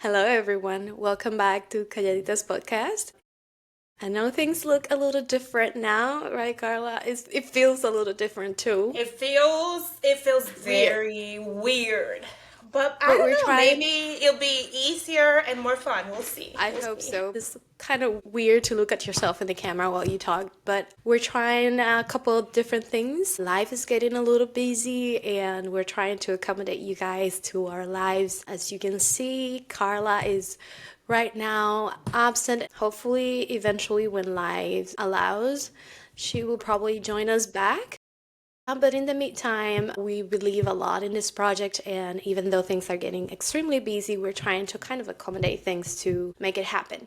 Hello, everyone. Welcome back to Calladitas podcast. I know things look a little different now, right, Carla? It feels a little different too. It feels Weird. very weird. But I But don't we're know, trying, maybe it'll be easier and more fun. We'll see. I We'll hope see. so. It's kind of weird to look at yourself in the camera while you talk, but we're trying a couple of different things. Life is getting a little busy, and we're trying to accommodate you guys to our lives. As you can see, Carla is right now absent. Hopefully, eventually, when life allows, she will probably join us back. But in the meantime, we believe a lot in this project, and even though things are getting extremely busy, we're trying to kind of accommodate things to make it happen.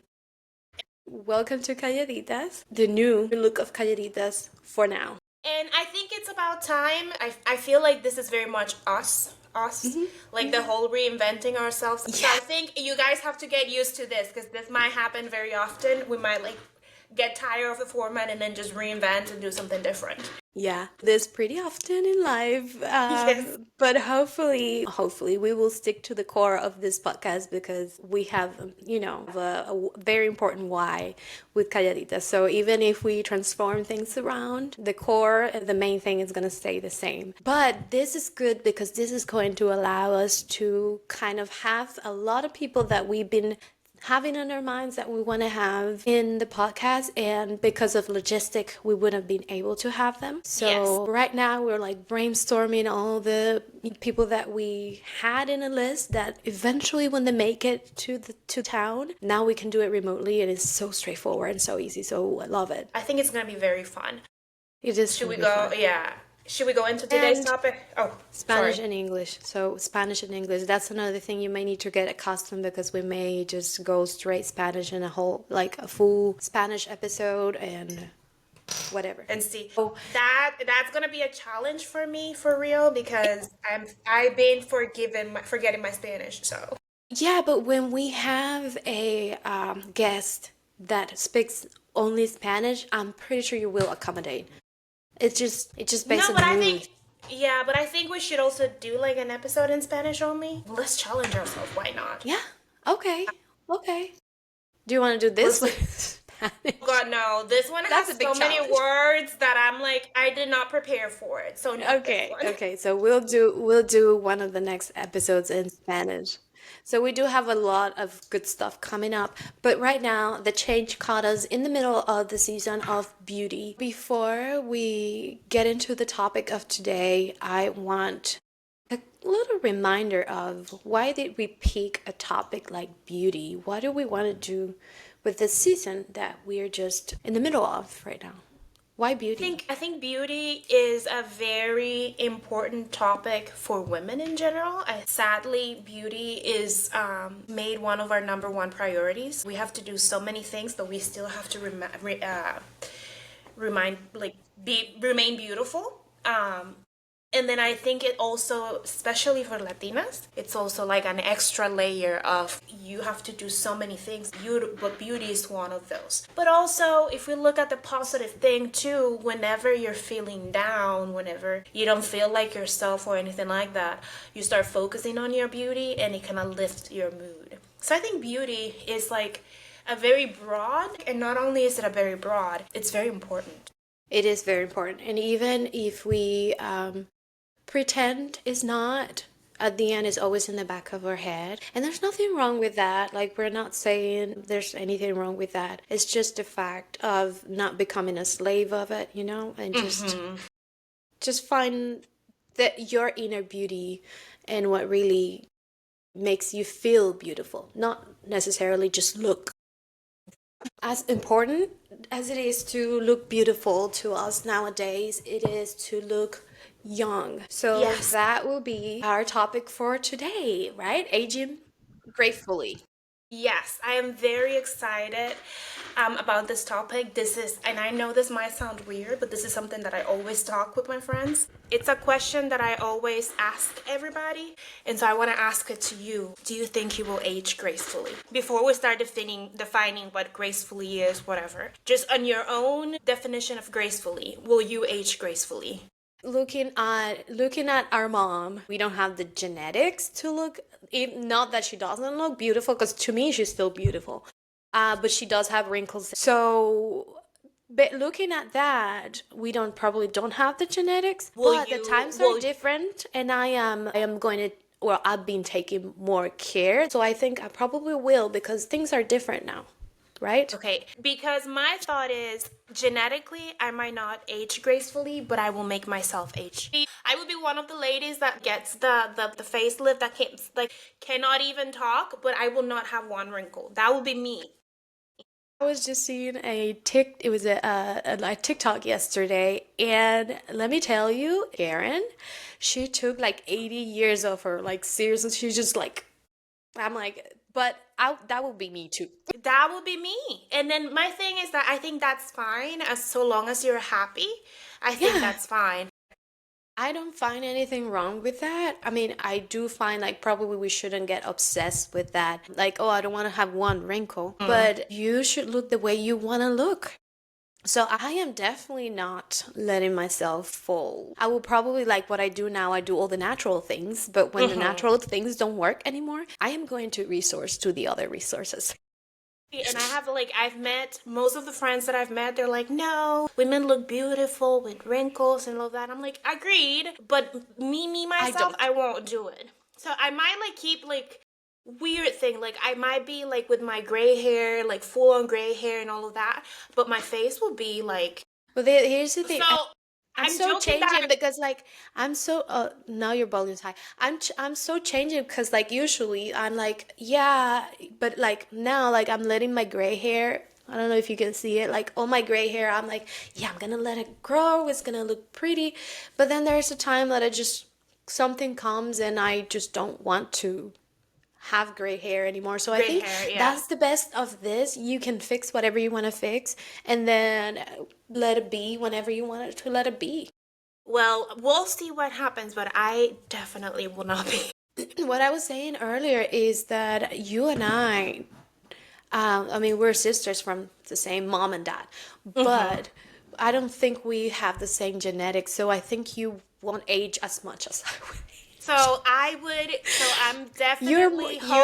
Welcome to Calladitas, the new look of Calladitas for now. And I think it's about time. I feel like this is very much us. Us. Like the whole reinventing ourselves. So I think you guys have to get used to this because this might happen very often. We might like get tired of the format and then just reinvent and do something different. Yeah, this pretty often in life, Yes. but hopefully we will stick to the core of this podcast because we have, a very important why with Calladita. So even if we transform things around, the core, the main thing is going to stay the same. But this is good because this is going to allow us to kind of have a lot of people that we've been having on our minds that we want to have in the podcast, and because of logistic we wouldn't have been able to have them. So Yes. right now we're like brainstorming all the people that we had in a list that eventually when they make it to town, now we can do it remotely, and it's so straightforward and so easy. So I love it. I think it's gonna be very fun. It is Should going we to be go? fun. Yeah. Should we go into today's And topic? Oh, Spanish sorry. and English. So Spanish and English. That's another thing you may need to get accustomed, because we may just go straight Spanish in a whole, like a full Spanish episode and whatever. And see Oh, that's gonna be a challenge for me for real because I've been forgetting my Spanish. So yeah, but when we have a guest that speaks only Spanish, I'm pretty sure you will accommodate. It's just based no, on but the I mood. think yeah, but I think we should also do like an episode in Spanish only. Let's challenge ourselves. Why not? Yeah. Okay. Okay. Do you want to do We'll this see. with Spanish? God no, this one That's has a so big many challenge. words that I'm like I did not prepare for it. So not this Okay, one. okay. So we'll do one of the next episodes in Spanish. So we do have a lot of good stuff coming up, but right now the change caught us in the middle of the season of beauty. Before we get into the topic of today, I want a little reminder of why did we pick a topic like beauty? What do we want to do with this season that we're just in the middle of right now? Why beauty? I think beauty is a very important topic for women in general. Sadly, beauty is made one of our number one priorities. We have to do so many things, but we still have to remind like be remain beautiful. And then I think it also, especially for Latinas, it's also like an extra layer of you have to do so many things. But beauty is one of those. But also, if we look at the positive thing too, whenever you're feeling down, whenever you don't feel like yourself or anything like that, you start focusing on your beauty and it kind of lifts your mood. So I think beauty is like a very broad, and not only is it a very broad, it's very important. It is very important. And even if we pretend is not, at the end, is always in the back of our head. And there's nothing wrong with that. Like, we're not saying there's anything wrong with that. It's just the fact of not becoming a slave of it, and just find that your inner beauty and what really makes you feel beautiful, not necessarily just look. As important as it is to look beautiful to us nowadays, it is to look young. So Yes. that will be our topic for today, right? Aging gracefully. Yes, I am very excited about this topic. And I know this might sound weird, but this is something that I always talk with my friends. It's a question that I always ask everybody, and so I want to ask it to you. Do you think you will age gracefully? Before we start defining what gracefully is, whatever, just on your own definition of gracefully, will you age gracefully? Looking at our mom, we don't have the genetics to look Not that she doesn't look beautiful, because to me she's still beautiful, but she does have wrinkles. So, but looking at that, we probably don't have the genetics, but the times are different, and I am going to. Well, I've been taking more care, so I think I probably will, because things are different now, right? Okay, because my thought is genetically, I might not age gracefully, but I will make myself age. I would be one of the ladies that gets the facelift that can't, like, cannot even talk, but I will not have one wrinkle. That will be me. I was just seeing it was a TikTok yesterday, and let me tell you, Karen, she took like 80 years of her, like seriously, she's just like, I'm like, but that would be me too. That will be me. And then my thing is that I think that's fine, as so long as you're happy. I think Yeah. that's fine. I don't find anything wrong with that. I mean, I do find like probably we shouldn't get obsessed with that. Like, oh, I don't want to have one wrinkle, but you should look the way you want to look. So I am definitely not letting myself fall. I will probably, like what I do now, I do all the natural things, but when the natural things don't work anymore, I am going to resource to the other resources. And I've met most of the friends that I've met, they're like, no, women look beautiful with wrinkles and all that. I'm like, agreed, but myself, I won't do it. So I might like keep like weird thing, like I might be like with my gray hair, like full on gray hair and all of that, but my face will be like. But here's the thing. So I'm I'm so joking changing that because like I'm so now your volume is high. I'm so changing because like usually I'm like yeah, but like now like I'm letting my gray hair. I don't know if you can see it. Like all my gray hair, I'm like yeah, I'm gonna let it grow. It's gonna look pretty. But then there's a time that something comes and I just don't want to have gray hair anymore. So I gray think hair, yeah. that's the best of this. You can fix whatever you want to fix and then let it be whenever you want it to let it be. Well, we'll see what happens, but I definitely will not be. What I was saying earlier is that you and I mean, we're sisters from the same mom and dad, but I don't think we have the same genetics. So I think you won't age as much as I would. So I'm definitely You're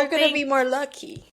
gonna hoping. be more lucky.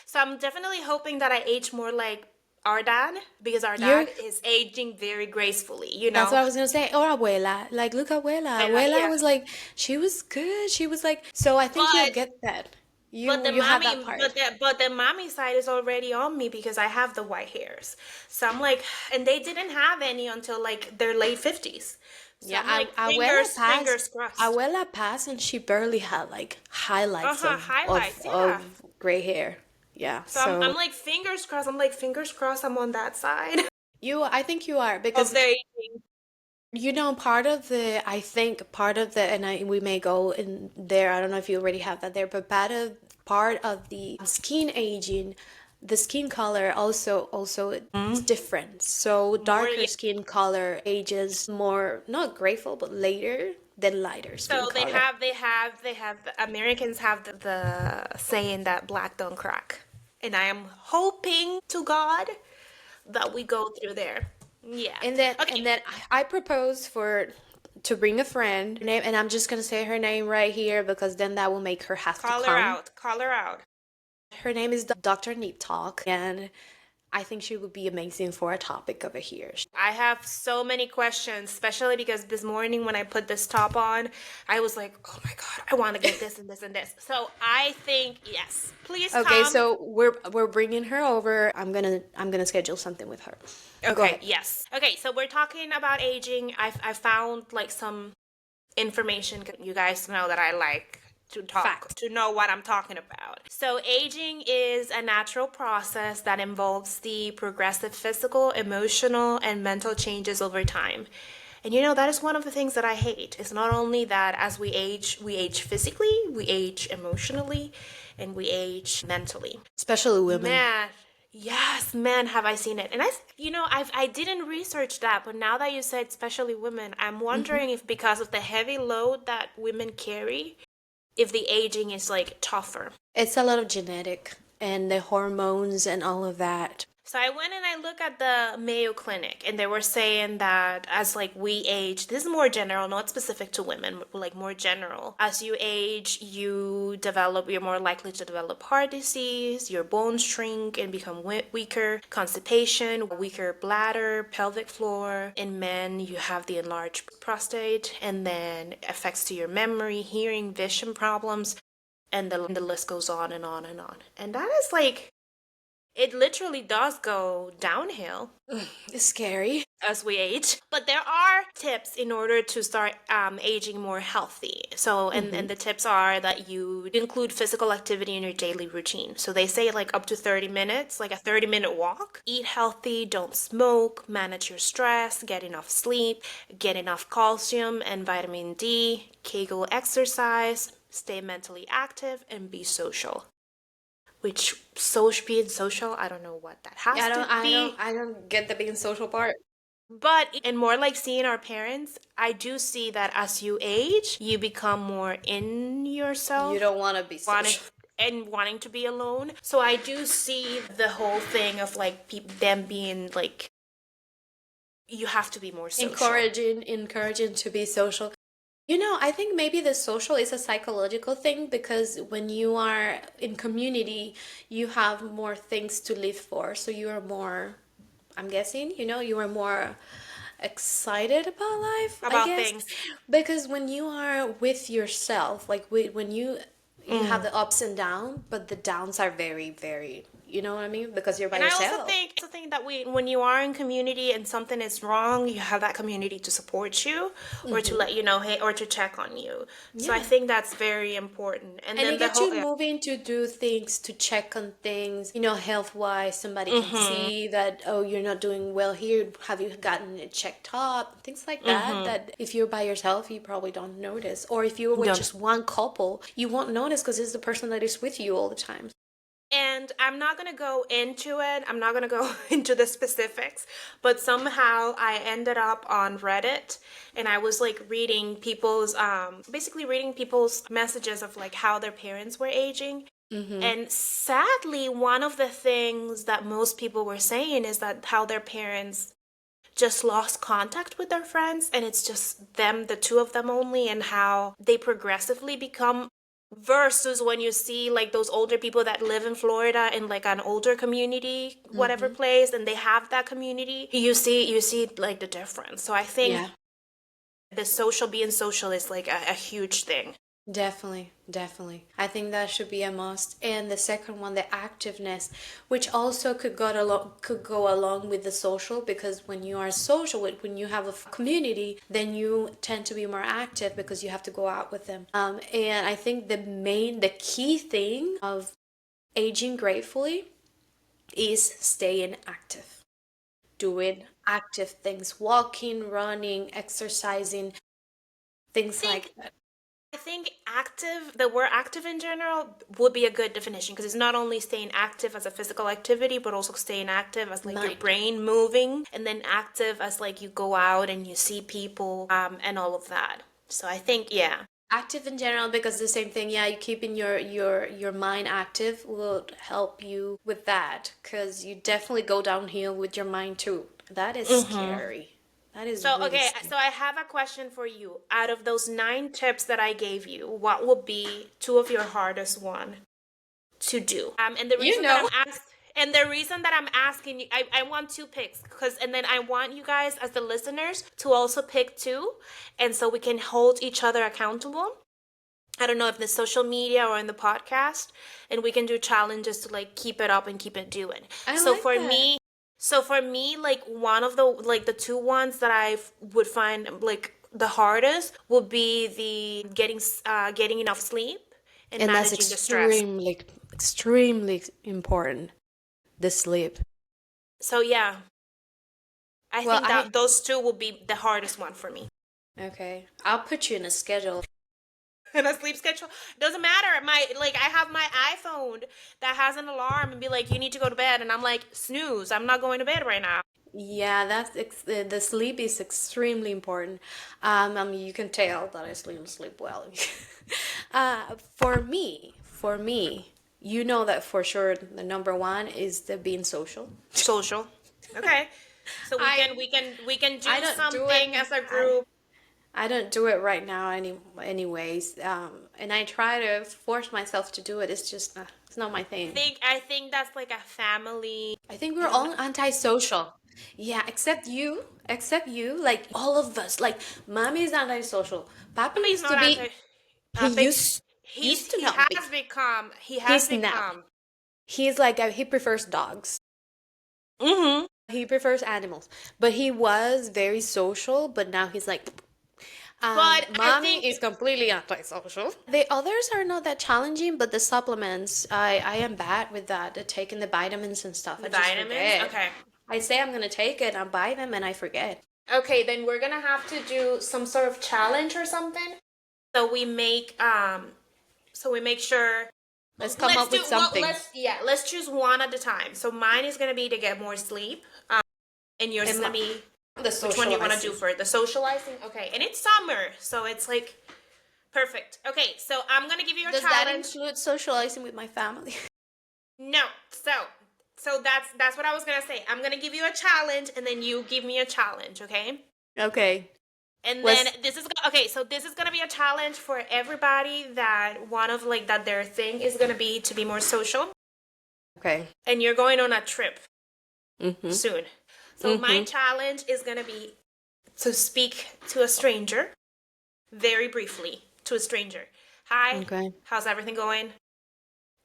So I'm definitely hoping that I age more like our dad, because our You're dad is aging very gracefully, you That's know. what I was gonna say. Or abuela. Like, look, abuela. Abuela Yeah. was like, she was good. She was like, so I think you'll But get that. but the You have that mommy part. but the mommy side is already on me because I have the white hairs. So I'm like, and they didn't have any until like their late 50s. So Yeah, I'm like, abuela passed. fingers crossed. Abuela passed, and she barely had like highlights Highlights, yeah. of gray hair. Yeah, So I'm so like, fingers crossed. I'm like, fingers crossed I'm on that side I think you are of because their aging. I think part of the, and we may go in there, I don't know if you already have that there, but part of the skin aging, the skin color also it's different. So More, darker skin color ages more, not grateful, but later than lighter skin so color. Americans have the saying that black don't crack. And I am hoping to God that we go through there. Yeah. And Okay. then I propose to bring a friend name, and I'm just gonna say her name right here because then that will make her have to Call her come. out. Call her out. Her name is Dr. Neat Talk, and I think she would be amazing for a topic over here. I have so many questions, especially because this morning when I put this top on, I was like, oh my God, I want to get this and this and this. So I think, yes, please Okay, come. so we're bringing her over. I'm gonna schedule something with her. Go Okay, ahead. yes. Okay, so we're talking about aging. I found like some information. You guys know that I like Fact. to know what I'm talking about. So aging is a natural process that involves the progressive physical, emotional, and mental changes over time. And you know, that is one of the things that I hate. It's not only that as we age physically, we age emotionally, and we age mentally. Especially women. Man, yes, man, have I seen it. And I didn't research that, but now that you said especially women, I'm wondering if because of the heavy load that women carry, if the aging is like tougher. It's a lot of genetic and the hormones and all of that. So I went and I looked at the Mayo Clinic, and they were saying that as like we age, this is more general, not specific to women, but like more general. As you age, you're more likely to develop heart disease, your bones shrink and become weaker, constipation, weaker bladder, pelvic floor. In men, you have the enlarged prostate, and then effects to your memory, hearing, vision problems, and the list goes on and on and on. And that is like, it literally does go downhill It's scary. as we age. But there are tips in order to start aging more healthy. So, and the tips are that you include physical activity in your daily routine. So they say like up to 30 minutes, like a 30-minute walk. Eat healthy, don't smoke, manage your stress, get enough sleep, get enough calcium and vitamin D, Kegel exercise, stay mentally active, and be social. Which being social, I don't know what that has I to don't, I don't, be. I don't get the being social part. But and more like seeing our parents, I do see that as you age, you become more in You yourself, don't want to be wanting social. wanting to be alone. So I do see the whole thing of like them being like, you have to be more social. Encouraging to be social. I think maybe the social is a psychological thing because when you are in community, you have more things to live for. So you are more, I'm guessing, you are more excited about life, I About guess. things. Because when you are with yourself, like when you have the ups and downs, but the downs are very, very, you know what I mean? Because you're by And I also yourself. think that when you are in community and something is wrong, you have that community to support you or to let you know, hey, or to check on you. So I Yeah. think that's very important. And And then it the gets whole, you moving to do things, to check on things, health wise. Somebody can see that, oh, you're not doing well here. Have you gotten it checked up? Things like that, that if you're by yourself, you probably don't notice. Or if you're with don't. just one couple, you won't notice because it's the person that is with you all the time. And I'm not going to go into it. I'm not going to go into the specifics, but somehow I ended up on Reddit and I was like reading basically reading people's messages of like how their parents were aging. And sadly, one of the things that most people were saying is that how their parents just lost contact with their friends and it's just them, the two of them only, and how they progressively become, versus when you see like those older people that live in Florida in like an older community, whatever place, and they have that community, you see like the difference. So I think Yeah. the being social is like a huge thing. Definitely, definitely. I think that should be a must. And the second one, the activeness, which also could go along with the social, because when you are social, when you have a community, then you tend to be more active because you have to go out with them. And I think the key thing of aging gracefully is staying active, doing active things, walking, running, exercising, I things think like that. I think active, the word active in general would be a good definition because it's not only staying active as a physical activity, but also staying active as like your Mind. brain moving, and then active as like you go out and you see people, and all of that. So I think, yeah. Active in general, because the same thing, yeah, you keeping your mind active will help you with that, because you definitely go downhill with your mind too. That is scary. That is So, really okay, scary. so I have a question for you. Out of those 9 tips that I gave you, what would be two of your hardest one to do? And the You reason that know. I'm asked and the reason that I'm asking you, I want 2 picks, because and then I want you guys as the listeners to also pick 2, and so we can hold each other accountable. I don't know if the social media or in the podcast, and we can do challenges to like keep it up and keep it doing. I So like for that. me, like one of the 2 ones that I would find like the hardest would be the getting enough sleep and And that's managing the stress. extremely, extremely important. The sleep. So yeah, I Well, think that those 2 will be the hardest one for me. okay, I'll put you in a schedule. And a sleep schedule doesn't matter. I have my iPhone that has an alarm and be like, you need to go to bed, and I'm like, snooze, I'm not going to bed right now. Yeah, the sleep is extremely important. I mean, you can tell that I sleep well. For me, you know that for sure the number one is the being social. Social. Okay. So I we can do I don't do it. something as a group. I don't do it right now anyways. And I try to force myself to do it. It's just it's not my thing. I think that's like a family. I think we're all antisocial. Yeah, except you. Except you. Like all of us. Like mommy's antisocial. Papa Papi is used to not be. anti. He Papi, used to he not be. has become. He has He's now. become. He's like he prefers dogs. Mm-hmm. He prefers animals. But he was very social. But now he's like, But I mommy think is completely antisocial. The others are not that challenging, but the supplements, I am bad with that. Taking the vitamins and stuff. the I just vitamins. forget. Okay. I say I'm gonna take it, I buy them, and I forget. Okay, then we're gonna have to do some sort of challenge or something. So we make sure. Let's come up with something. Let's choose one at a time. So mine is gonna be to get more sleep. And yours is gonna be The which one you want to socializing. do for the socializing? Okay, and it's summer, so it's like perfect. Okay, so I'm gonna give you a Does that challenge. include socializing with my family? No, so that's what I was gonna say. I'm gonna give you a challenge, and then you give me a challenge, okay? Okay. And Was- then this is okay. So this is gonna be a challenge for everybody that one of like that their thing is gonna be to be more social, Okay. and you're going on a trip Mm-hmm. soon. So my challenge is gonna be to speak to a stranger very briefly to a stranger. Hi. Okay. How's everything going?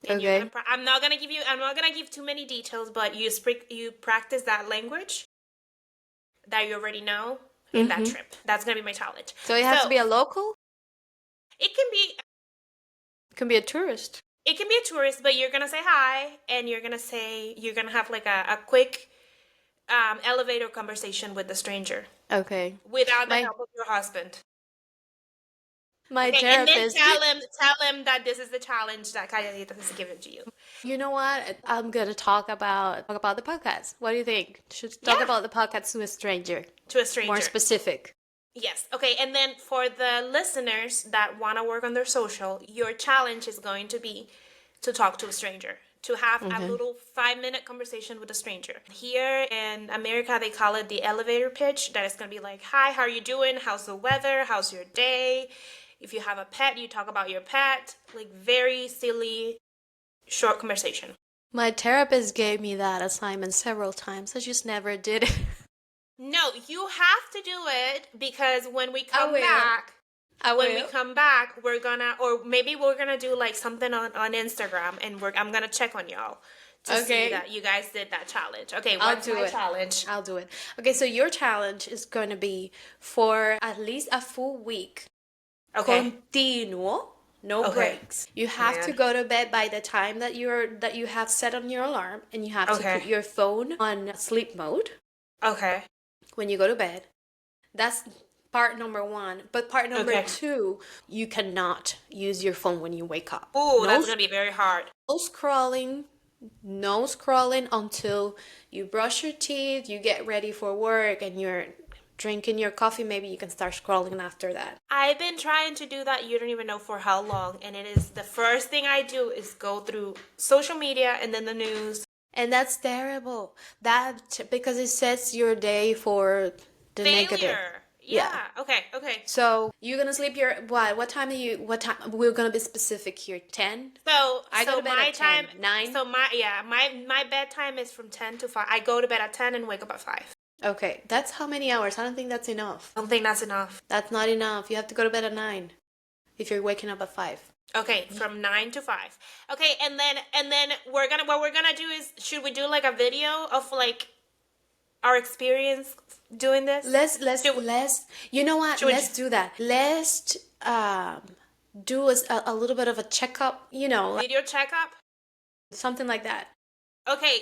And Okay. I'm not gonna give too many details, but you practice that language that you already know in that trip. That's gonna be my challenge. So it has to be a local? It can be It can be a tourist. it can be a tourist, but you're gonna say hi, and you're gonna have like a quick elevator conversation with the stranger Okay. without the help of your husband. My Okay, and then therapist. tell him that this is the challenge that Calladitas has given to you. You know what? I'm gonna talk about the podcast. What do you think? Should talk Yeah. about the podcast to a stranger. To a stranger. More specific. Yes. Okay, and then for the listeners that want to work on their social, your challenge is going to be to talk to a stranger, to have a little 5-minute conversation with a stranger. Here in America, they call it the elevator pitch. That is going to be like, hi, how are you doing? How's the weather? How's your day? If you have a pet, you talk about your pet. Like very silly, short conversation. My therapist gave me that assignment several times. I just never did it. No, you have to do it because when we come will. back, When we come back, we're gonna, or maybe we're gonna do like something on Instagram, and I'm gonna check on y'all to see that you guys did that challenge. Okay, what's my challenge? I'll do it. Okay, so your challenge is going to be for at least a full week. Okay. Continuo. No Okay. breaks. You have to Man. go to bed by the time that you have set on your alarm, and you have to Okay. put your phone on sleep mode Okay. when you go to bed. That's part number 1. But part number Okay. 2, you cannot use your phone when you wake up. Ooh, No that's gonna be very hard. no scrolling until you brush your teeth, you get ready for work, and you're drinking your coffee. Maybe you can start scrolling after that. I've been trying to do that. You don't even know for how long, and it is the first thing I do is go through social media and then the news. And that's terrible. Because it sets your day for the negative. Failure. Yeah. Okay. So you're gonna sleep your what time we're gonna be specific here. 10? So I go to bed my at 10. time 9? So my bedtime is from 10 to 5. I go to bed at 10 and wake up at 5. Okay, that's how many hours? I don't think that's enough. I don't think that's enough. That's not enough. You have to go to bed at 9 if you're waking up at 5. Okay, from 9 to 5. Okay, and then what we're gonna do is, should we do like a video of like our experience doing this? You know what? Let's do that. Let's do a little bit of a checkup, Video checkup. something like that. Okay.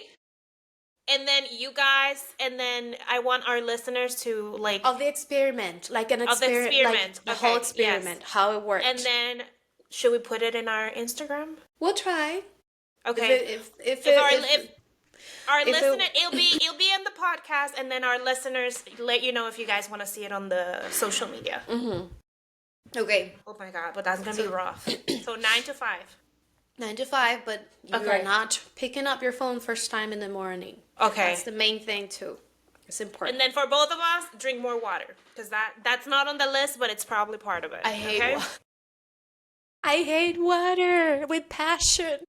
And then you guys, and then I want our listeners to like Of the experiment, like an Of the experiment, experiment. like the whole Okay, experiment, yes. how it worked. And then should we put it in our Instagram? We'll try. Okay. If our if it- listener, it'll be in the podcast, and then our listeners let you know if you guys want to see it on the social media. Okay. Oh my god, but that's gonna be rough. So 9 to 5. 9 to 5, but you are Okay. not picking up your phone first time in the morning. Okay. That's the main thing too. It's important. And then for both of us, drink more water because that's not on the list, but it's probably part of it. I hate Okay. I hate water with passion.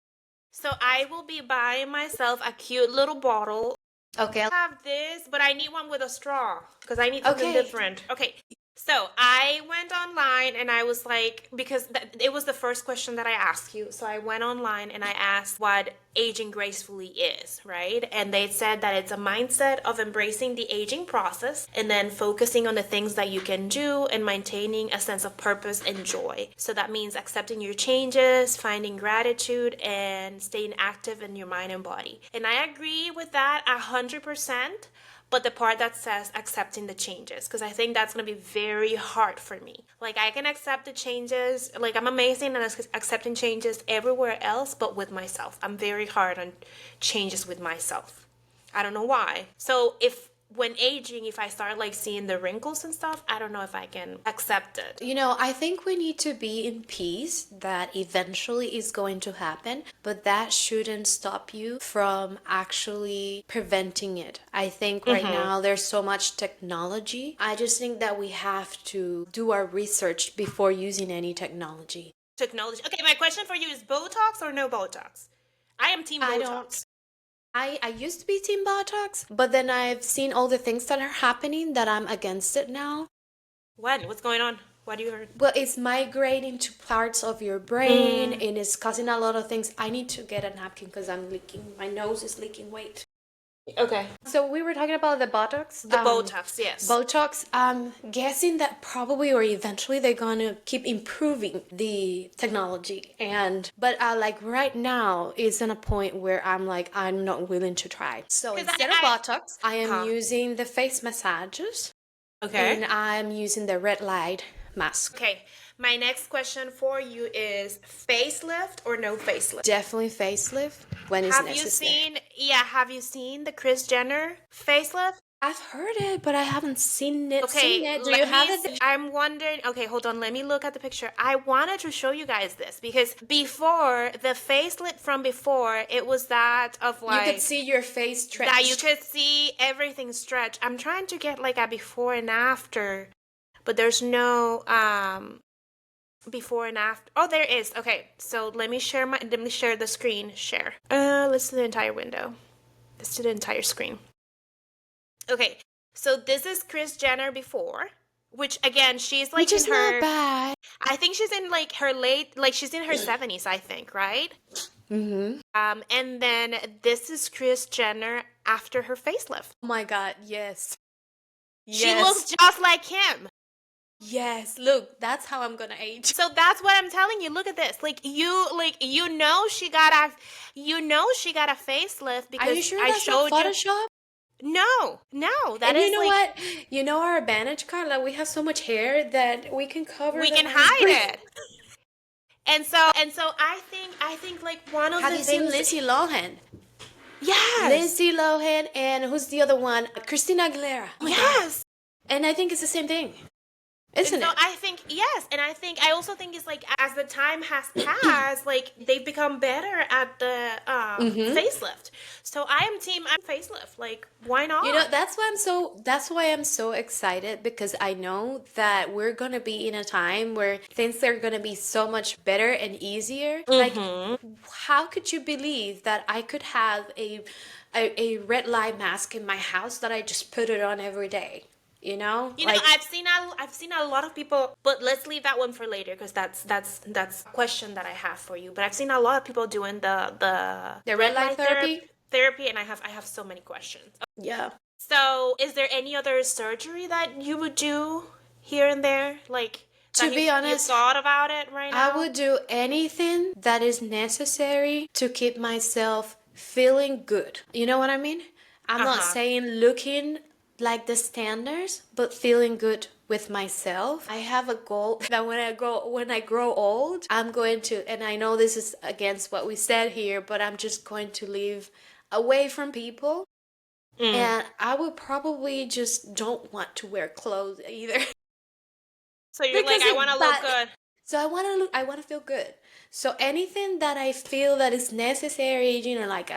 So I will be buying myself a cute little bottle. Okay. I have this, but I need one with a straw because I need something Okay. different. Okay. So I went online and I was like, because it was the first question that I asked you. So I went online and I asked what aging gracefully is, right? And they said that it's a mindset of embracing the aging process and then focusing on the things that you can do and maintaining a sense of purpose and joy. So that means accepting your changes, finding gratitude, and staying active in your mind and body. And I agree with that 100%. But the part that says accepting the changes, because I think that's going to be very hard for me. Like, I can accept the changes, like, I'm amazing at accepting changes everywhere else, but with myself. I'm very hard on changes with myself. I don't know why. So, when aging, if I start like seeing the wrinkles and stuff, I don't know if I can accept it. You know, I think we need to be in peace that eventually is going to happen, but that shouldn't stop you from actually preventing it. I think right now there's so much technology. I just think that we have to do our research before using any technology. Technology. Okay, my question for you is Botox or no Botox? I am team I Botox. don't. I used to be team Botox, but then I've seen all the things that are happening that I'm against it now. When? What's going on? What do you heard? Well, it's migrating to parts of your brain and it's causing a lot of things. I need to get a napkin because I'm leaking. My nose is leaking. Wait. Okay. So we were talking about the Botox. The Botox, yes. Botox, I'm guessing that probably or eventually they're gonna keep improving the technology. But like right now is in a point where I'm like, I'm not willing to try. So 'Cause instead of Botox, I am Huh. using the face massages Okay. and I'm using the red light mask. Okay. My next question for you is facelift or no facelift? Definitely facelift when it's necessary. Have you seen the Kris Jenner facelift? I've heard it, but I haven't seen it. Okay, Do you have it? I'm wondering. Okay, hold on. Let me look at the picture. I wanted to show you guys this because before the facelift from before, it was that of You like could see your face stretch. that you could see everything stretch. I'm trying to get like a before and after, but there's no before and after. Oh, there is. Okay, so let me share the screen. Share. Let's do the entire window. Let's do the entire screen. Okay, so this is Kris Jenner before, which again, she's like Which is in her. not bad. I think she's in like her late, like she's in her 70s, I think, right? Mm-hmm. And then this is Kris Jenner after her facelift. Oh my God, yes. She looks just like him. Yes, look, that's how I'm gonna age. So that's what I'm telling you. Look at this. You know she got a facelift because Are you sure I that's showed not you. Photoshop? No, that And is you know like what? You know our advantage, Carla? We have so much hair that we can cover we the can lines hide pretty- it. And so I think like one of Have the you seen things. Lindsay Lohan? Yes. Lindsay Lohan and who's the other one? Christina Aguilera. Oh my God. Yes. And I think it's the same thing. Isn't And so it? I think yes, and I also think it's like as the time has passed, like they've become better at the facelift. So I'm facelift. Like why not? You know, that's why I'm so excited because I know that we're going to be in a time where things are going to be so much better and easier. Like how could you believe that I could have a red light mask in my house that I just put it on every day? You know, I've seen a lot of people, but let's leave that one for later because that's a question that I have for you. But I've seen a lot of people doing the red light therapy, and I have so many questions. Yeah. So, is there any other surgery that you would do here and there, like? To be honest, you thought about it right now? I would do anything that is necessary to keep myself feeling good. You know what I mean? I'm not saying looking like the standards, but feeling good with myself. I have a goal that when I grow old, I'm going to, and I know this is against what we said here, but I'm just going to live away from people. And I would probably just don't want to wear clothes either. So you're Because like, I want to look good. So I want to feel good. So anything that I feel that is necessary, like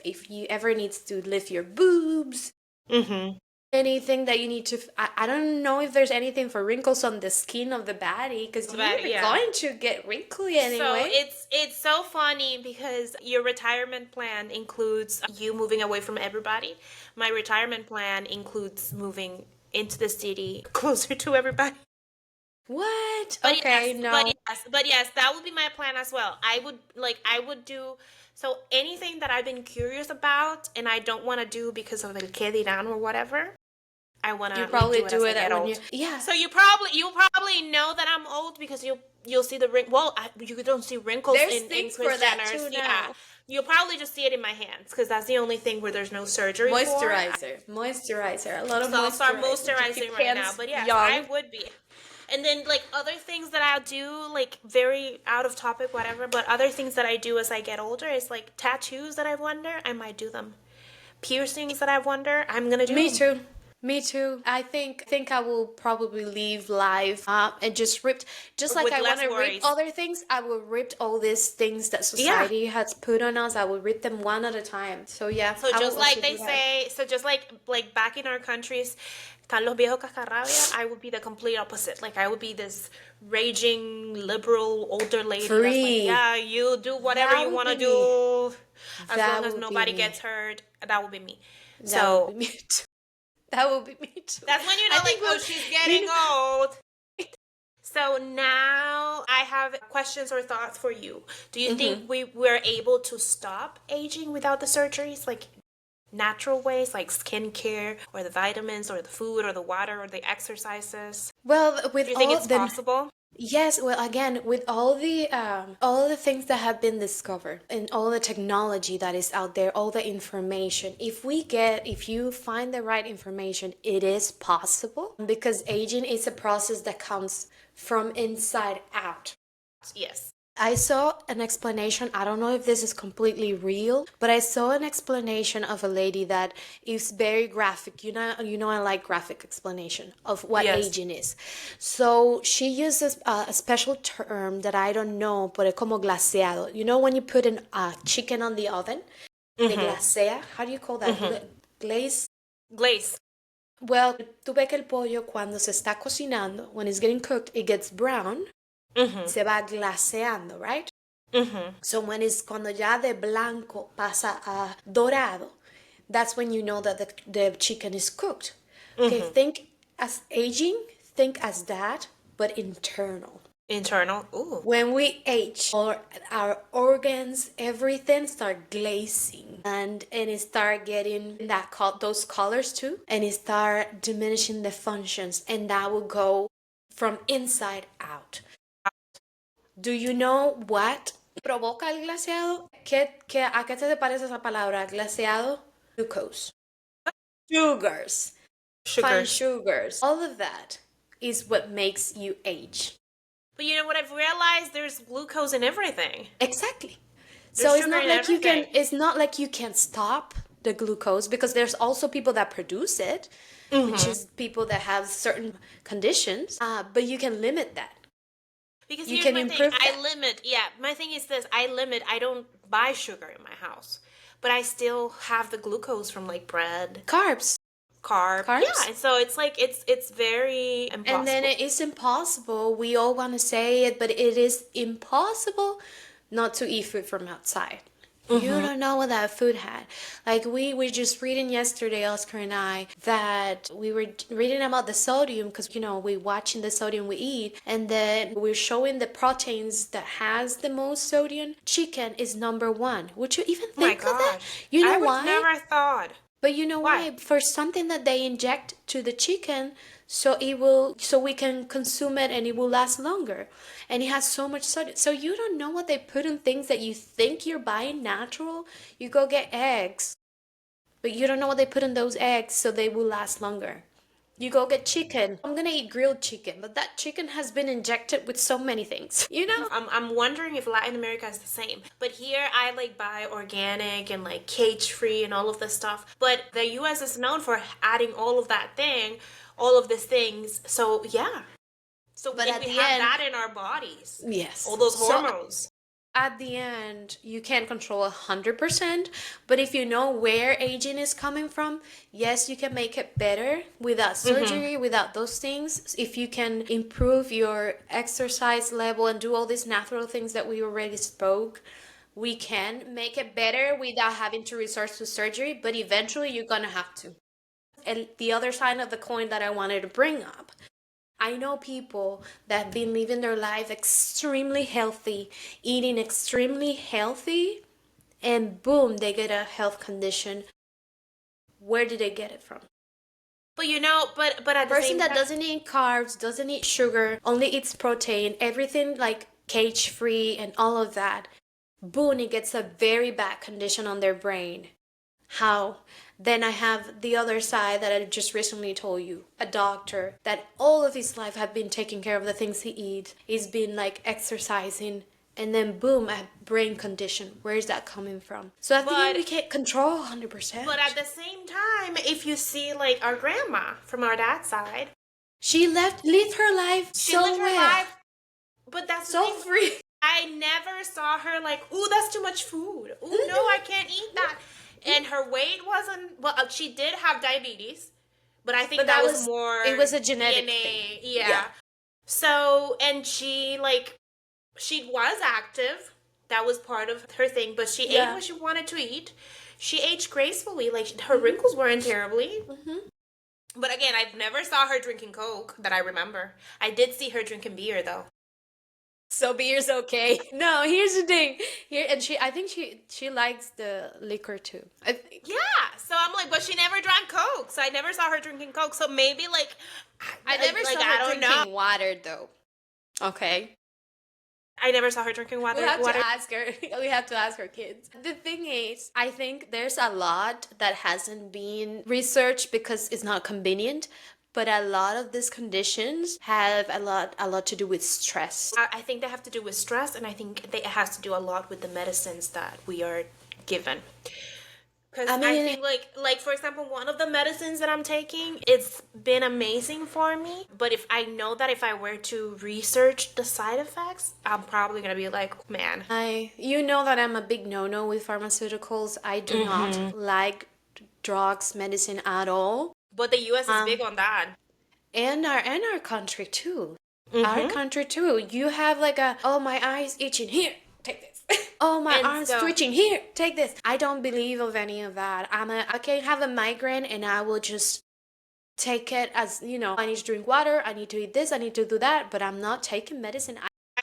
if you ever needs to lift your boobs, Mm-hmm. anything that you need to, I don't know if there's anything for wrinkles on the skin of the body, because But you're yeah. going to get wrinkly So anyway. it's so funny because your retirement plan includes you moving away from everybody. My retirement plan includes moving into the city closer to everybody. What? But Okay, yes, but no. yes, but yes, that would be my plan as well. I would do so anything that I've been curious about and I don't want to do because of el que dirán or whatever. I want You to like probably do it do as I it at get when you, old. yeah. So you'll probably know that I'm old because you'll see the ring. Well, you don't see wrinkles There's in things for Kris that Jenner's. too Yeah, now. you'll probably just see it in my hands because that's the only thing where there's no surgery for. Moisturizer, a lot of So I'll start moisturizer to keep moisturizing right now. hands But yes, I young. would be. And then like other things that I'll do, like very out of topic, whatever. But other things that I do as I get older is like tattoos that I wonder I might do them. Piercings that I wonder I'm gonna do Me them. too. Me too. I think I will probably leave live and just ripped, just like With I want less to rip worries. other things, I will rip all these things that Yeah. society has put on us. I will rip them one at a time. So yeah, So I will just also like they do that. say, so just like back in our countries, están los viejos cascarrabia, I would be the complete opposite. Like I would be this raging liberal older lady that's like, Free. yeah, you do whatever That you would want be to me. do as long That as would be nobody gets me. hurt. That would be me. That would be So me too. That would be me too. that's when you I know like, think oh, we'll, she's you getting know, old. So now I have questions or thoughts for you. Do you think mhm. we were able to stop aging without the surgeries? Like natural ways like skincare or the vitamins or the food or the water or the exercises? Well, Do with you think all it's the possible? yes, well, again, with all the things that have been discovered and all the technology that is out there, all the information, if you find the right information, it is possible because aging is a process that comes from inside out. Yes. I saw an explanation. I don't know if this is completely real, but I saw an explanation of a lady that is very graphic. I like graphic explanation of what Yes. aging is. So she uses a special term that I don't know, but es como glaseado. You know when you put a chicken on the oven, le Mm-hmm. glasea. How do you call that? Mm-hmm. Glaze. Glaze. Well, tú ves que el pollo cuando se está cocinando, when it's getting cooked, it gets brown. Mm-hmm. Se va glaseando, right? Mm-hmm. So cuando ya de blanco pasa a dorado, that's when you know that the chicken is cooked. Okay, Mm-hmm. think as aging, think as that, but internal. Internal. Ooh. When we age, our organs, everything start glazing and it start getting those colors too, and it start diminishing the functions, and that will go from inside out. Do you know what provoca el glaseado? ¿A qué se parece esa palabra? Glaseado, glucose, sugars, fine Sugars. sugars. All of that is what makes you age. But you know what I've realized? There's glucose in everything. Exactly. There's So sugar in everything. it's not like you can stop the glucose because there's also people that produce it, which Mm-hmm. is people that have certain conditions, but you can limit that. Because You here's can my thing. improve that. My thing is this. I don't buy sugar in my house. But I still have the glucose from like bread, Carbs. Yeah, Carbs. and so it's like it's very And then impossible. it is impossible. We all want to say it, but it is impossible not to eat food from outside. You Mm-hmm. don't know what that food had. Like we were just reading yesterday, Oscar and I, that we were reading about the sodium because we watching the sodium we eat, and then we're showing the proteins that has the most sodium. Chicken is number one. Would you even Oh my think of that? gosh. You I know would why? never thought. But you know Why? why? For something that they inject to the chicken, so we can consume it and it will last longer. And it has so much sodium. So you don't know what they put in things that you think you're buying natural. You go get eggs, but you don't know what they put in those eggs so they will last longer. You go get chicken. I'm gonna eat grilled chicken, but that chicken has been injected with so many things. You know? I'm wondering if Latin America is the same. But here I like buy organic and like cage free and all of this stuff. But the US is known for adding all of these things. So yeah. So But if at we the have end, that in our bodies, yes. all those So hormones. at the end, you can't control 100%, but if you know where aging is coming from, yes, you can make it better without surgery, without those things. If you can improve your exercise level and do all these natural things that we already spoke, we can make it better without having to resort to surgery, but eventually you're gonna have to. And the other side of the coin that I wanted to bring up, I know people that have been living their life extremely healthy, eating extremely healthy, and boom, they get a health condition. Where did they get it from? But but at the Person same that time, doesn't eat carbs, doesn't eat sugar, only eats protein, everything like cage free and all of that, boom, it gets a very bad condition on their brain. How? Then I have the other side that I just recently told you. A doctor that all of his life have been taking care of the things he eats. He's been like exercising, and then boom, a brain condition. Where is that coming from? So at the end, but we can't control 100%. but at the same time, if you see like our grandma from our dad's side, She lived her life she so lived her well, life, but that's the so thing. free. I never saw her like, ooh, that's too much food. Ooh, no, I can't eat that. And her weight wasn't, well, she did have diabetes, but I think But that that was was more it was a genetic DNA. thing. Yeah. So, and she was active. That was part of her thing, but she ate Yeah. what she wanted to eat. She aged gracefully. Like, her wrinkles weren't terribly. But again, I've never saw her drinking Coke that I remember. I did see her drinking beer, though. So beer's okay. No, here's the thing. Here and I think she likes the liquor too. I think. Yeah, so I'm like, but she never drank Coke, so I never saw her drinking Coke. So maybe I never like saw I her don't know. drinking water though. Okay. I never saw her drinking We water. have to ask her. We have to ask her kids. The thing is, I think there's a lot that hasn't been researched because it's not convenient. But a lot of these conditions have a lot to do with stress. I think they have to do with stress, and I think it has to do a lot with the medicines that we are given. Because I I mean, think like for example, one of the medicines that I'm taking, it's been amazing for me. But if I know that if I were to research the side effects, I'm probably gonna be like, man. you know that I'm a big no-no with pharmaceuticals. I do not like drugs, medicine at all. But the U.S. is big on that. And our country too. Our country too. You have like oh, my eye's itching, here, take this. Oh, my And arm's so twitching, here, take this. I don't believe of any of that. I can have a migraine and I will just take it as, I need to drink water, I need to eat this, I need to do that, but I'm not taking medicine.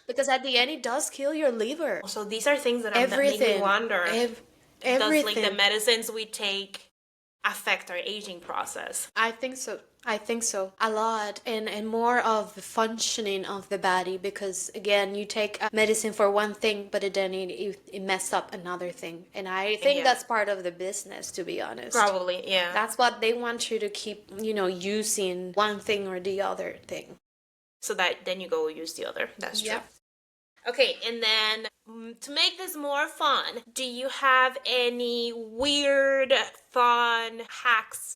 Because at the end it does kill your liver. so these are things that make me Everything. wonder. Does like the Everything. medicines we take affect our aging process? I think so. I think so. A lot. And more of the functioning of the body because, again, you take medicine for one thing, but then it mess up another thing. And I think Yeah. that's part of the business, to be honest. Probably, yeah. That's what they want you to keep, using one thing or the other thing. So that then you go use the other. That's true. Yep. Okay, and then to make this more fun, do you have any weird, fun hacks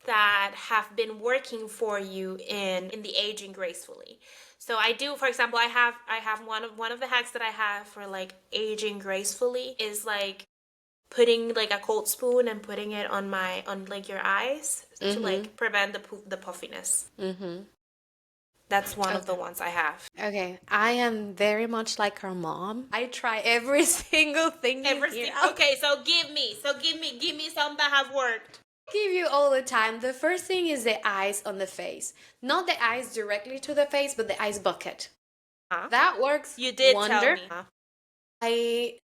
that have been working for you in the aging gracefully? So I do, for example, I have one of the hacks that I have for like aging gracefully is like putting like a cold spoon and putting it on like your eyes to like prevent the puffiness. That's one of the ones I have. Okay, I am very much like her mom. I try every single thing you hear. Okay, so give me some that have worked. Give you all the time. The first thing is the eyes on the face. Not the eyes directly to the face, but the eyes bucket. Huh? That works. You did wonder. tell me. Huh? I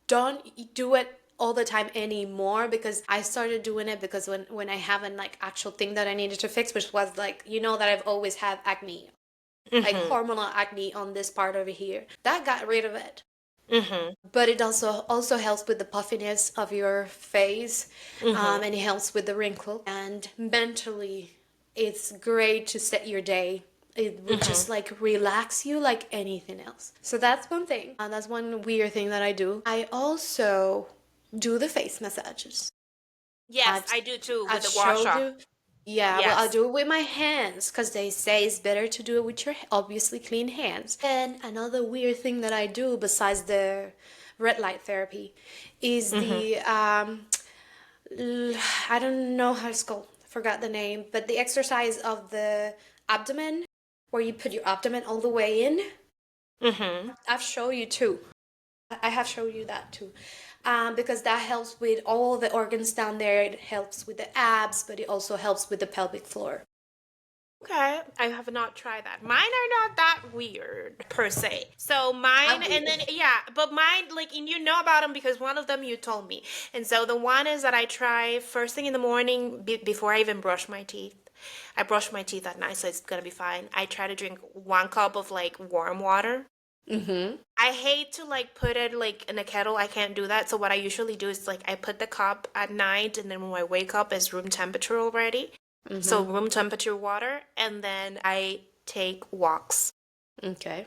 don't do it all the time anymore because I started doing it because when I have an like actual thing that I needed to fix, which was like, that I've always had acne. Like hormonal acne on this part over here. That got rid of it. But it also helps with the puffiness of your face, and it helps with the wrinkle. And mentally, it's great to set your day. It would just like relax you like anything else. So that's one thing. That's one weird thing that I do. I also do the face massages. Yes, I do too with I've the showed gua sha. you. Yeah, well, I'll Yes. do it with my hands because they say it's better to do it with your obviously clean hands. And another weird thing that I do besides the red light therapy is Mm-hmm. the I don't know how it's called. I forgot the name, but the exercise of the abdomen where you put your abdomen all the way in. Mm-hmm. I've shown you too. I have shown you that too. Because that helps with all the organs down there. It helps with the abs, but it also helps with the pelvic floor. Okay, I have not tried that. Mine are not that weird per se. So mine, I'm and then weird. yeah, but mine, like, and you know about them because one of them you told me. And so the one is that I try first thing in the morning before I even brush my teeth. I brush my teeth at night, so it's gonna be fine. I try to drink 1 cup of like warm water. Mm-hmm. I hate to like put it like in a kettle. I can't do that. So what I usually do is like I put the cup at night, and then when I wake up, it's room temperature already. So Mm-hmm. room temperature water, and then I take walks. Okay.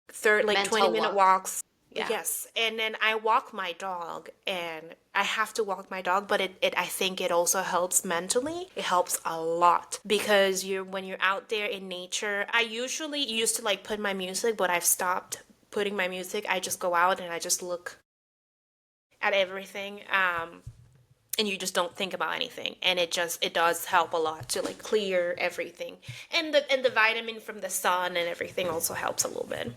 Third, like Mental 20-minute walk. walks. Yeah. Yes. And then I walk my dog, and I have to walk my dog, but it I think it also helps mentally. It helps a lot because when you're out there in nature, I usually used to like put my music, but I've stopped putting my music. I just go out and I just look at everything. And you just don't think about anything, and it does help a lot to like clear everything, and the vitamin from the sun and everything also helps a little bit.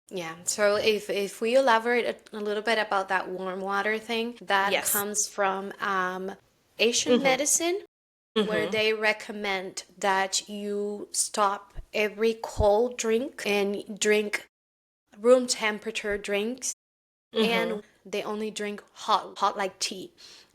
Yeah. So if we elaborate a little bit about that warm water thing, that Yes. comes from Asian Mhm. medicine, where Mhm. they recommend that you stop every cold drink and drink room temperature drinks, Mhm. and they only drink hot like tea,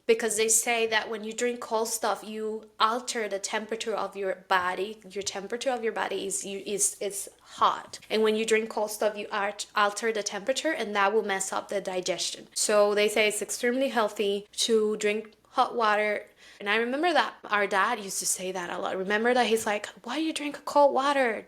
because they say that when you drink cold stuff you alter the temperature of your body. Your temperature of your body is hot, and when you drink cold stuff you alter the temperature, and that will mess up the digestion. So they say it's extremely healthy to drink hot water. And I remember that our dad used to say that a lot. Remember that he's like, why do you drink cold water?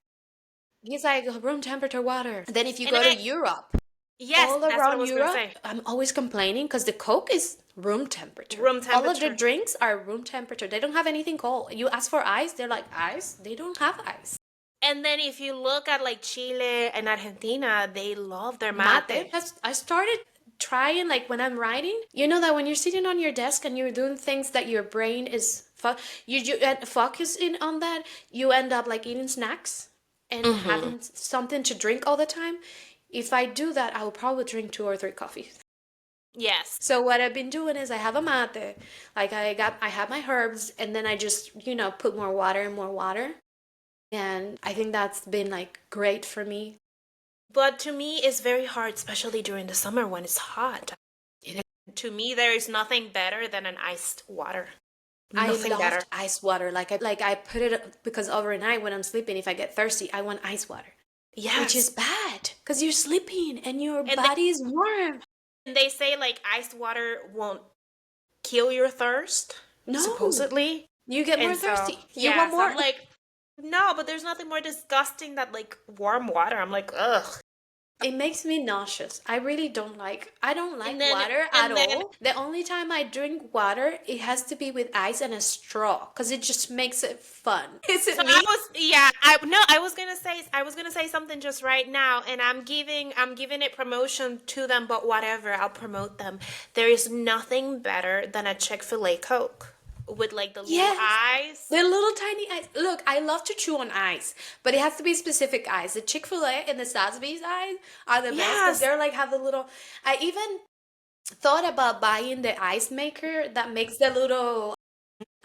He's like, room temperature water. Then if you And go to I Europe, yes, all that's what I around was gonna Europe, say. I'm always complaining because the Coke is room temperature. Room All of the temperature. drinks are room temperature. They don't have anything cold. You ask for ice, they're like, ice? They don't have ice. And then if you look at like Chile and Argentina, they love their Mate, mate. I started trying, like when I'm writing, you know that when you're sitting on your desk and you're doing things that your brain is focusing on, that you end up like eating snacks and Mhm. having something to drink all the time. If I do that, I will probably drink 2 or 3 coffees. Yes. So what I've been doing is I have a mate, like I have my herbs, and then I just put more water and more water, and I think that's been like great for me. But to me, it's very hard, especially during the summer when it's hot. To me, there is nothing better than an iced water. I Nothing better. loved ice water. Like I put it because overnight when I'm sleeping, if I get thirsty, I want ice water, which is Yes. bad because you're sleeping and your And body is warm. they say like iced water won't kill your thirst, No, supposedly. you get more And so, thirsty. You want yeah, so more. I'm like, no, but there's nothing more disgusting than like warm water. I'm like, ugh. It makes me nauseous. I don't And like then, water at and then, all. The only time I drink water, it has to be with ice and a straw because it just makes it fun. Is so it I me? was, yeah, no, I was gonna say something just right now, and I'm giving it promotion to them, but whatever, I'll promote them. There is nothing better than a Chick-fil-A Coke with like the little Yes. eyes. The little tiny ice. Look, I love to chew on ice, but it has to be specific ice. The Chick-fil-A and the Sasby's ice are the best because Yes. they're like have the little. I even thought about buying the ice maker that makes the little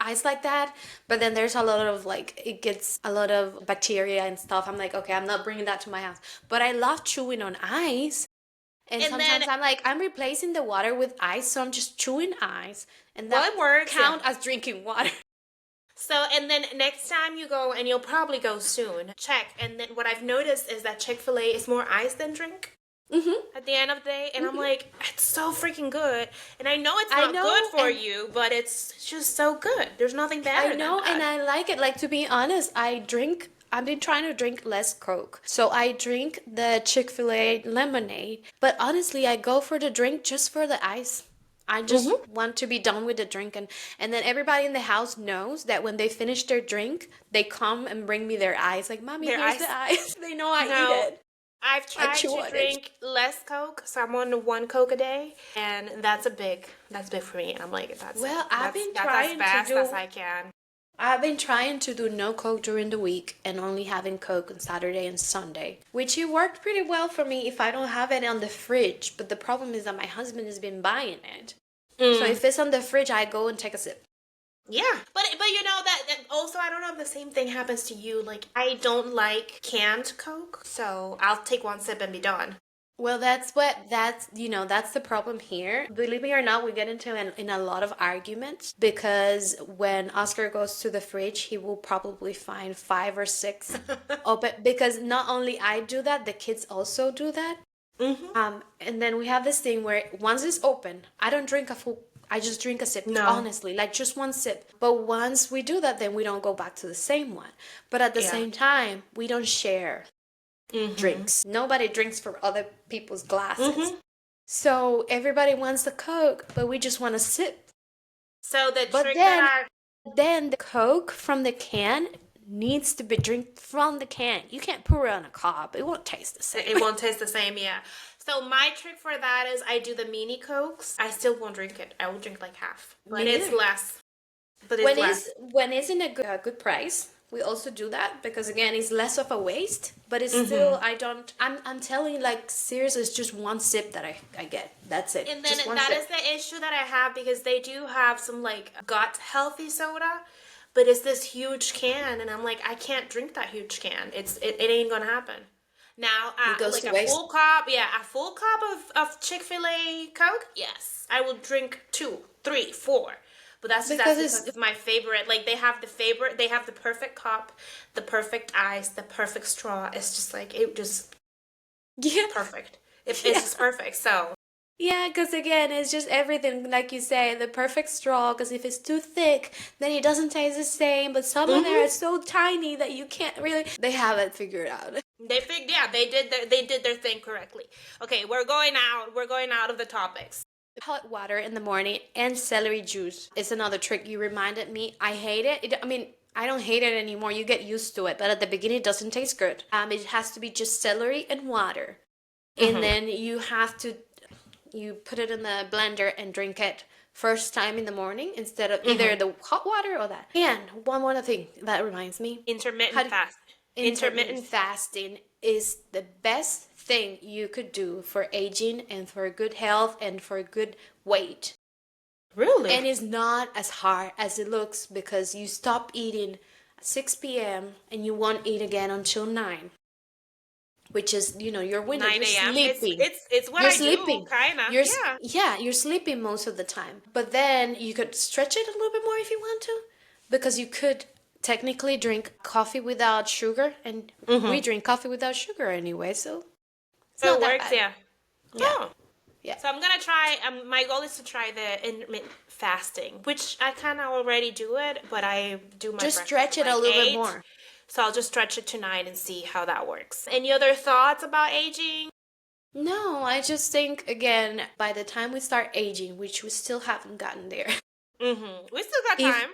ice like that, but then there's a lot of like it gets a lot of bacteria and stuff. I'm like, okay, I'm not bringing that to my house. But I love chewing on ice, and And then, sometimes I'm like, I'm replacing the water with ice, so I'm just chewing ice, and well, that it works, yeah. count as drinking water. So, and then next time you go, and you'll probably go soon, check. And then what I've noticed is that Chick-fil-A is more ice than drink Mhm. at the end of the day. And I'm Mhm. like, it's so freaking good. And I know it's I not good know, for and you, but it's just so good. There's nothing I better than know, and that. I like it. Like to be honest, I've been trying to drink less Coke. So I drink the Chick-fil-A lemonade, but honestly, I go for the drink just for the ice. I just want to be done with the drink, and then everybody in the house knows that when they finish their drink, they come and bring me their ice. Like, mommy, Their here's the ice. ice. They know I eat No, it. I've I tried chew to on it. drink less Coke, so I'm on 1 Coke a day, and that's big for me. And I'm like, that's it. Well, That's as fast as I can. I've been trying to do no Coke during the week and only having Coke on Saturday and Sunday, which it worked pretty well for me if I don't have it on the fridge. But the problem is that my husband has been buying it. So if it's on the fridge, I go and take a sip. Yeah, but you know that also I don't know if the same thing happens to you. Like I don't like canned Coke, so I'll take 1 sip and be done. Well, that's the problem here. Believe me or not, we get into in a lot of arguments because when Oscar goes to the fridge, he will probably find 5 or 6 open because not only I do that, the kids also do that. And then we have this thing where once it's open, I don't drink a full. I just drink a sip, No. honestly, like just 1 sip. But once we do that, then we don't go back to the same one. But at the Yeah. same time, we don't share drinks. Nobody drinks from other people's glasses. So everybody wants the Coke, but we just want to sip. So the But trick then, that then the Coke from the can needs to be drink from the can. You can't pour it on a cup. It won't taste the same. it won't taste the same, yeah. So my trick for that is I do the mini Cokes. I still won't drink it. I will drink like half, but Me it's neither. less. But it's less. When it's in a good price, we also do that because again, it's less of a waste. But it's still I'm telling you, like seriously, it's just 1 sip that I get. That's it. And then Just one that sip. is the issue that I have because they do have some like gut healthy soda, but it's this huge can, and I'm like, I can't drink that huge can. It ain't gonna happen. Now, It goes like to a waste. full cup, yeah, a full cup of Chick-fil-A Coke, yes, I will drink 2, 3, 4. But Because because it's my favorite. Like they have the perfect cup, the perfect ice, the perfect straw. It's just like it just yeah. perfect. It's just perfect. So Yeah, because again, it's just everything, like you say, the perfect straw. Because if it's too thick, then it doesn't taste the same. But some of them are so tiny that you can't really. They have it figured out. they did their thing correctly. Okay, we're going out. We're going out of the topics. Hot water in the morning and celery juice is another trick you reminded me. I hate it. I mean, I don't hate it anymore. You get used to it, but at the beginning, it doesn't taste good. It has to be just celery and water, and then you put it in the blender and drink it first time in the morning instead of either the hot water or that. And one more thing that reminds me. Intermittent fast. Intermittent fasting is the best thing you could do for aging and for good health and for good weight. Really? And it's not as hard as it looks because you stop eating at 6 p.m. and you won't eat again until 9, which is, your window. 9 You're a.m. sleeping. It's what You're I sleeping. do, kinda. You're, Yeah. yeah, you're sleeping most of the time. But then you could stretch it a little bit more if you want to, because you could technically drink coffee without sugar, and we drink coffee without sugar anyway, so it's So not it that works, bad. yeah. Yeah. Oh. Yeah. So I'm gonna try. My goal is to try the intermittent fasting, which I kind of already do it, but I do my Just breakfast stretch at it a like little bit 8. more. So I'll just stretch it tonight and see how that works. Any other thoughts about aging? No, I just think, again, by the time we start aging, which we still haven't gotten there, We still got if time.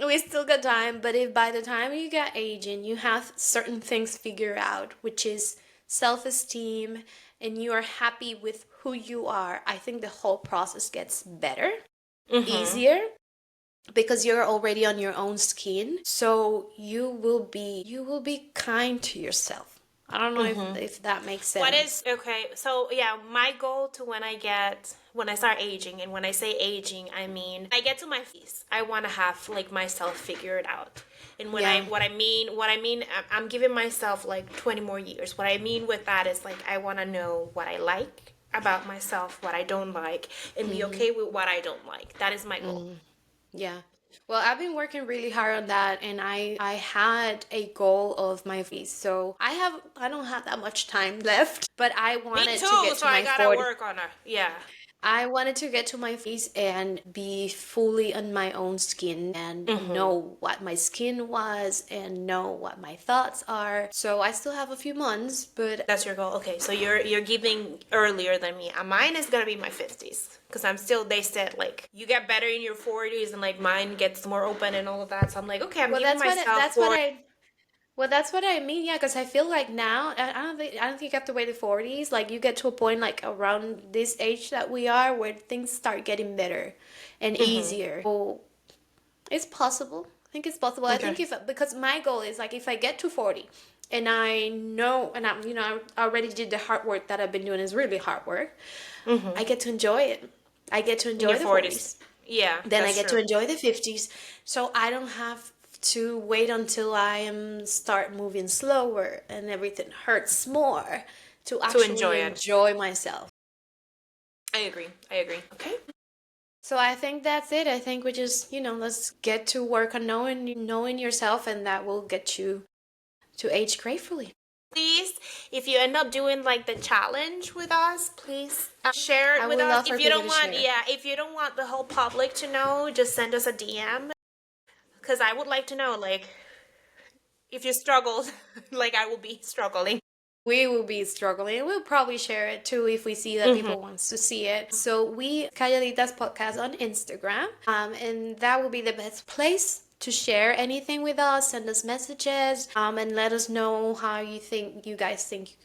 we still got time, but if by the time you get aging, you have certain things figured out, which is self-esteem, and you are happy with who you are, I think the whole process gets better, easier, because you're already on your own skin. So you will be kind to yourself. I don't know if that makes sense. What is okay? So yeah, my goal to when I start aging, and when I say aging, I mean I get to my 50s. I want to have like myself figured out. And when Yeah. what I mean, I'm giving myself like 20 more years. What I mean with that is like I want to know what I like about myself, what I don't like, and be okay with what I don't like. That is my goal. Yeah. Well, I've been working really hard on that, and I had a goal of my fees. So I don't have that much time left, but I Me wanted to too. get So to I my gotta 40. work on it. Yeah. I wanted to get to my face and be fully on my own skin and know what my skin was and know what my thoughts are. So I still have a few months, but That's your goal. Okay, so you're giving earlier than me. Mine is gonna be my 50s because I'm still. They said like you get better in your 40s, and like mine gets more open and all of that. So I'm like, okay, I'm well, giving myself that's what for. I well, that's what I mean, yeah, because I feel like now I don't think you have to wait the 40s. Like you get to a point like around this age that we are where things start getting better and easier. So it's possible. I think it's possible. I think Okay. if because my goal is like if I get to 40 and I know and I already did the hard work that I've been doing is really hard work, I get to enjoy it. I get to In your enjoy the 40s. 40s. Yeah, Then I that's get to true. enjoy the 50s. So I don't have to wait until I am start moving slower and everything hurts more to To actually enjoy it. enjoy myself. I agree. I agree. Okay. So I think that's it. I think we just, let's get to work on knowing yourself and that will get you to age gratefully. Please, if you end up doing like the challenge with us, please share it I with would us. love for If you people don't to want, share. yeah, if you don't want the whole public to know, just send us a DM because I would like to know, like, if you struggled, like I will be struggling. We will be struggling. We'll probably share it too if we see that Mm-hmm. people wants to see it. So we Calladitas podcast on Instagram, and that will be the best place to share anything with us. Send us messages, and let us know how you guys think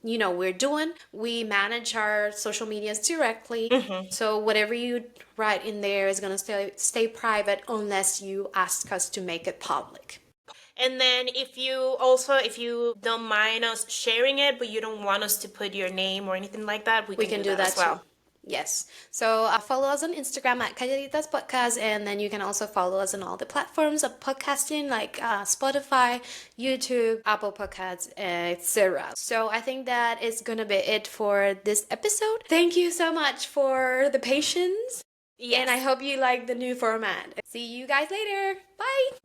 we're doing. We manage our social medias directly. Mm-hmm. So whatever you write in there is gonna stay private unless you ask us to make it public. And then if you don't mind us sharing it, but you don't want us to put your name or anything like that, we We can can do do that that as too. well. Yes. So follow us on Instagram at Calladitas Podcast, and then you can also follow us on all the platforms of podcasting like Spotify, YouTube, Apple Podcasts, etc. So I think that is gonna be it for this episode. Thank you so much for the patience, and I Yes. hope you like the new format. See you guys later. Bye.